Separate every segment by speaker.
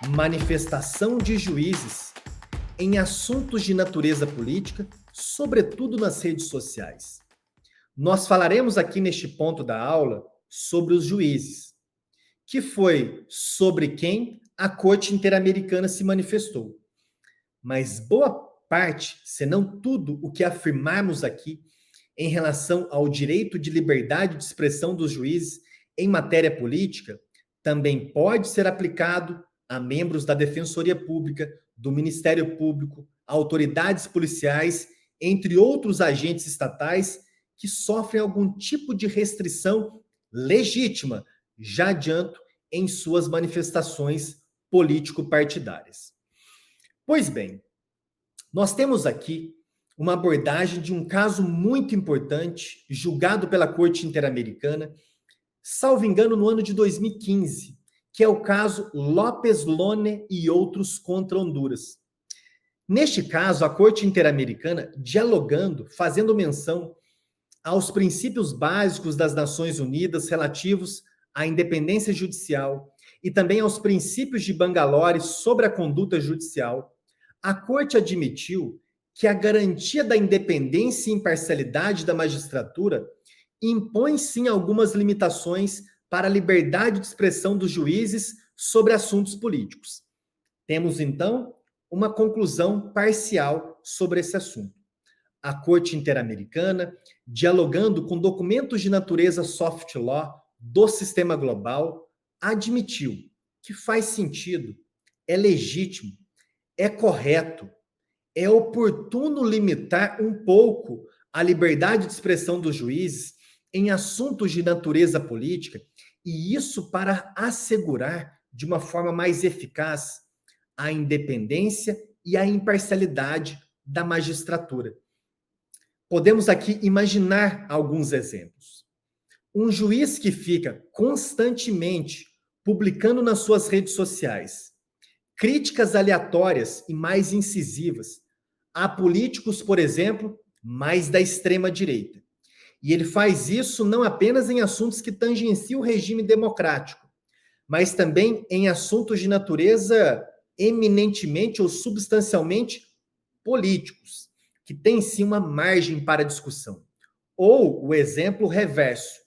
Speaker 1: manifestação de juízes em assuntos de natureza política, sobretudo nas redes sociais. Nós falaremos aqui neste ponto da aula sobre os juízes, que foi sobre quem a Corte Interamericana se manifestou. Mas boa parte, se não tudo, o que afirmarmos aqui em relação ao direito de liberdade de expressão dos juízes em matéria política também pode ser aplicado a membros da Defensoria Pública, do Ministério Público, autoridades policiais, entre outros agentes estatais que sofrem algum tipo de restrição legítima, já adianto, em suas manifestações político-partidárias. Pois bem, nós temos aqui uma abordagem de um caso muito importante, julgado pela Corte Interamericana, salvo engano, no ano de 2015, que é o caso López Lone e outros contra Honduras. Neste caso, a Corte Interamericana, dialogando, fazendo menção aos princípios básicos das Nações Unidas relativos à independência judicial e também aos princípios de Bangalore sobre a conduta judicial, a Corte admitiu que a garantia da independência e imparcialidade da magistratura impõe sim algumas limitações para a liberdade de expressão dos juízes sobre assuntos políticos. Temos então uma conclusão parcial sobre esse assunto. A Corte Interamericana, dialogando com documentos de natureza soft law do sistema global, admitiu que faz sentido, é legítimo, é correto, é oportuno limitar um pouco a liberdade de expressão dos juízes em assuntos de natureza política, e isso para assegurar de uma forma mais eficaz a independência e a imparcialidade da magistratura. Podemos aqui imaginar alguns exemplos. Um juiz que fica constantemente publicando nas suas redes sociais críticas aleatórias e mais incisivas a políticos, por exemplo, mais da extrema-direita. E ele faz isso não apenas em assuntos que tangenciam o regime democrático, mas também em assuntos de natureza eminentemente ou substancialmente políticos, que têm sim uma margem para discussão. Ou o exemplo reverso,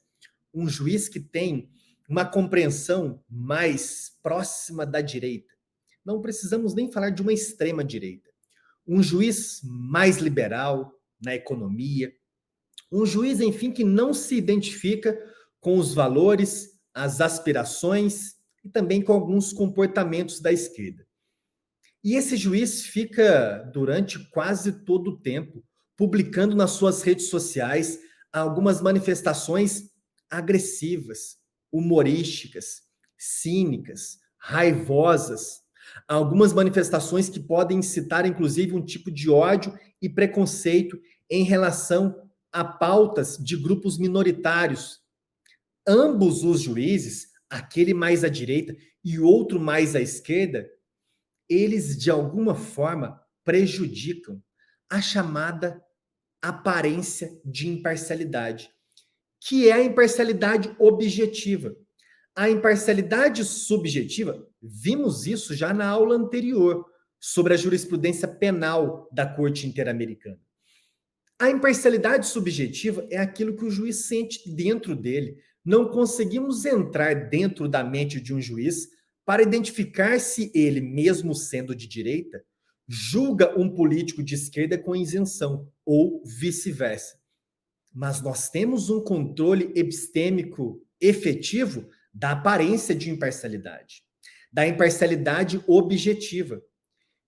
Speaker 1: um juiz que tem uma compreensão mais próxima da direita. Não precisamos nem falar de uma extrema-direita. Um juiz mais liberal na economia, um juiz, enfim, que não se identifica com os valores, as aspirações e também com alguns comportamentos da esquerda. E esse juiz fica, durante quase todo o tempo, publicando nas suas redes sociais algumas manifestações agressivas, humorísticas, cínicas, raivosas, algumas manifestações que podem incitar, inclusive, um tipo de ódio e preconceito em relação a pautas de grupos minoritários. Ambos os juízes, aquele mais à direita e o outro mais à esquerda, eles, de alguma forma, prejudicam a chamada aparência de imparcialidade, que é a imparcialidade objetiva. A imparcialidade subjetiva, vimos isso já na aula anterior, sobre a jurisprudência penal da Corte Interamericana. A imparcialidade subjetiva é aquilo que o juiz sente dentro dele. Não conseguimos entrar dentro da mente de um juiz para identificar se ele, mesmo sendo de direita, julga um político de esquerda com isenção, ou vice-versa. Mas nós temos um controle epistêmico efetivo da aparência de imparcialidade, da imparcialidade objetiva.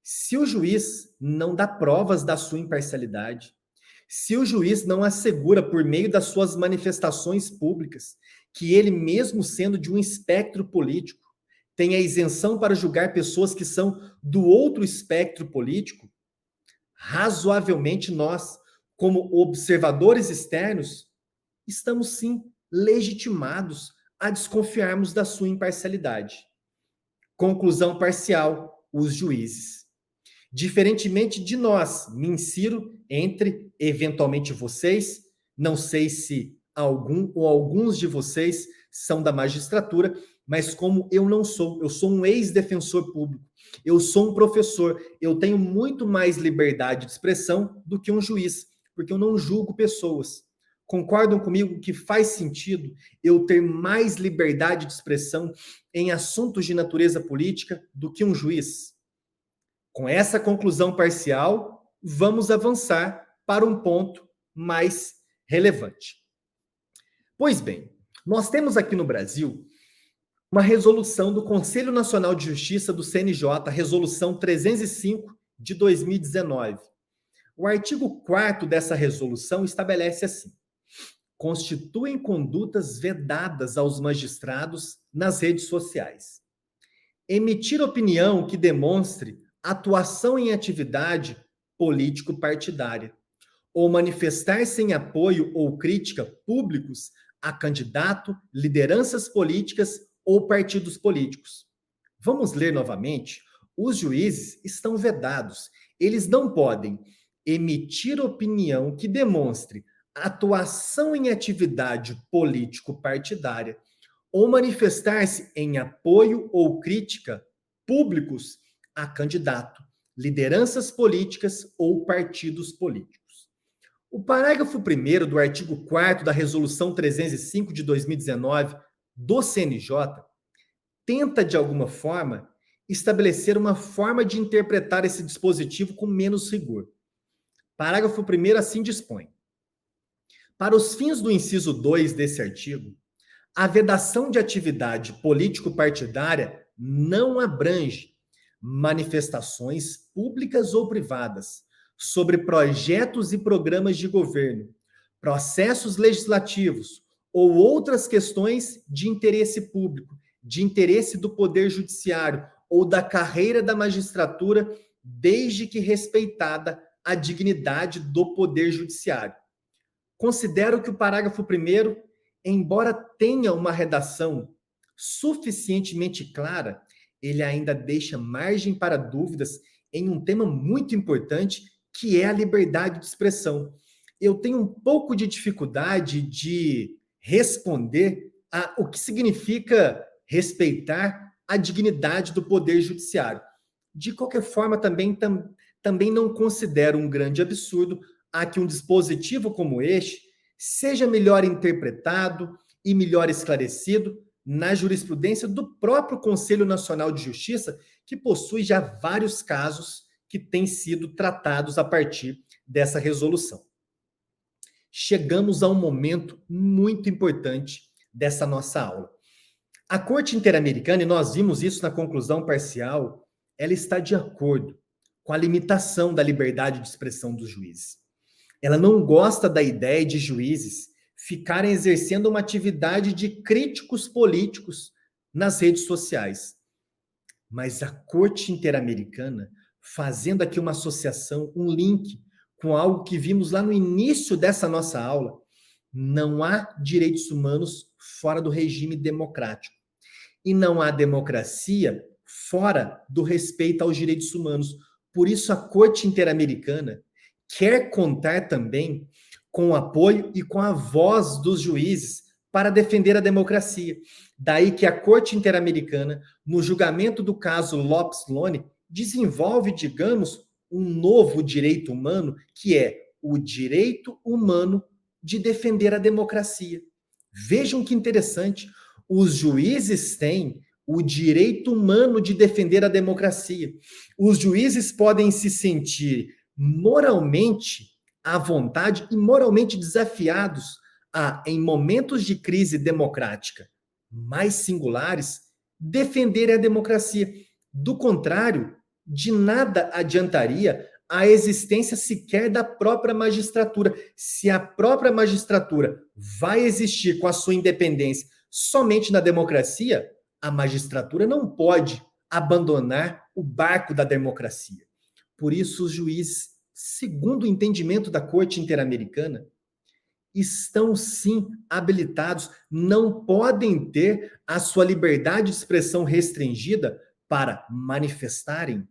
Speaker 1: Se o juiz não dá provas da sua imparcialidade, se o juiz não assegura, por meio das suas manifestações públicas, que ele, mesmo sendo de um espectro político, tem a isenção para julgar pessoas que são do outro espectro político, razoavelmente nós, como observadores externos, estamos sim legitimados a desconfiarmos da sua imparcialidade. Conclusão parcial: os juízes. Diferentemente de nós, me insiro entre, eventualmente, vocês, não sei se algum ou alguns de vocês são da magistratura, mas como eu não sou. Eu sou um ex-defensor público, eu sou um professor, eu tenho muito mais liberdade de expressão do que um juiz, porque eu não julgo pessoas. Concordam comigo que faz sentido eu ter mais liberdade de expressão em assuntos de natureza política do que um juiz? Com essa conclusão parcial, vamos avançar para um ponto mais relevante. Pois bem, nós temos aqui no Brasil uma resolução do Conselho Nacional de Justiça do CNJ, resolução 305 de 2019. O artigo 4º dessa resolução estabelece assim: constituem condutas vedadas aos magistrados nas redes sociais. Emitir opinião que demonstre atuação em atividade político-partidária, ou manifestar-se em apoio ou crítica públicos a candidato, lideranças políticas ou partidos políticos. Vamos ler novamente. Os juízes estão vedados. Eles não podem emitir opinião que demonstre atuação em atividade político-partidária ou manifestar-se em apoio ou crítica públicos a candidato, lideranças políticas ou partidos políticos. O parágrafo 1º do artigo 4º da Resolução 305 de 2019 do CNJ tenta, de alguma forma, estabelecer uma forma de interpretar esse dispositivo com menos rigor. Parágrafo 1º assim dispõe: para os fins do inciso 2 desse artigo, a vedação de atividade político-partidária não abrange manifestações públicas ou privadas sobre projetos e programas de governo, processos legislativos ou outras questões de interesse público, de interesse do Poder Judiciário ou da carreira da magistratura, desde que respeitada a dignidade do Poder Judiciário. Considero que o parágrafo 1º, embora tenha uma redação suficientemente clara, ele ainda deixa margem para dúvidas em um tema muito importante, que é a liberdade de expressão. Eu tenho um pouco de dificuldade de responder o que significa respeitar a dignidade do Poder Judiciário. De qualquer forma, também não considero um grande absurdo a que um dispositivo como este seja melhor interpretado e melhor esclarecido na jurisprudência do próprio Conselho Nacional de Justiça, que possui já vários casos que têm sido tratados a partir dessa resolução. Chegamos a um momento muito importante dessa nossa aula. A Corte Interamericana, e nós vimos isso na conclusão parcial, ela está de acordo com a limitação da liberdade de expressão dos juízes. Ela não gosta da ideia de juízes ficarem exercendo uma atividade de críticos políticos nas redes sociais. Mas a Corte Interamericana, fazendo aqui uma associação, um link com algo que vimos lá no início dessa nossa aula, não há direitos humanos fora do regime democrático. E não há democracia fora do respeito aos direitos humanos. Por isso, a Corte Interamericana quer contar também com o apoio e com a voz dos juízes para defender a democracia. Daí que a Corte Interamericana, no julgamento do caso Lopes Lone, desenvolve, digamos, um novo direito humano, que é o direito humano de defender a democracia. Vejam que interessante, os juízes têm o direito humano de defender a democracia. Os juízes podem se sentir moralmente à vontade e moralmente desafiados a, em momentos de crise democrática mais singulares, defender a democracia. Do contrário, de nada adiantaria a existência sequer da própria magistratura. Se a própria magistratura vai existir com a sua independência somente na democracia, a magistratura não pode abandonar o barco da democracia. Por isso, os juízes, segundo o entendimento da Corte Interamericana, estão sim habilitados, não podem ter a sua liberdade de expressão restringida para manifestarem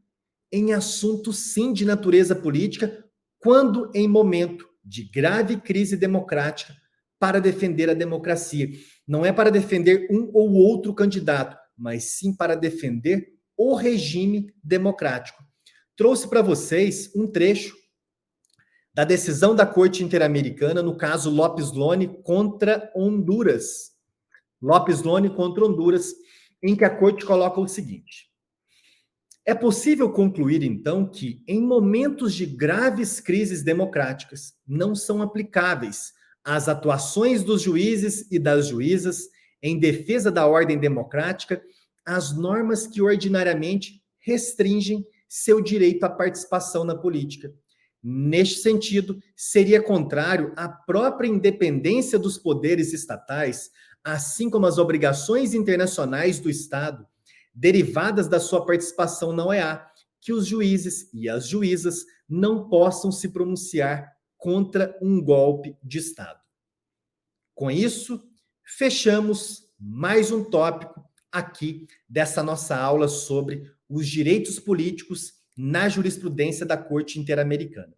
Speaker 1: em assuntos sim de natureza política, quando em momento de grave crise democrática, para defender a democracia. Não é para defender um ou outro candidato, mas sim para defender o regime democrático. Trouxe para vocês um trecho da decisão da Corte Interamericana no caso Lopes Lone contra Honduras. Lopes Lone contra Honduras, em que a Corte coloca o seguinte: é possível concluir, então, que, em momentos de graves crises democráticas, não são aplicáveis as atuações dos juízes e das juízas em defesa da ordem democrática as normas que ordinariamente restringem seu direito à participação na política. Neste sentido, seria contrário à própria independência dos poderes estatais, assim como as obrigações internacionais do Estado, derivadas da sua participação na OEA, que os juízes e as juízas não possam se pronunciar contra um golpe de Estado. Com isso, fechamos mais um tópico aqui dessa nossa aula sobre os direitos políticos na jurisprudência da Corte Interamericana.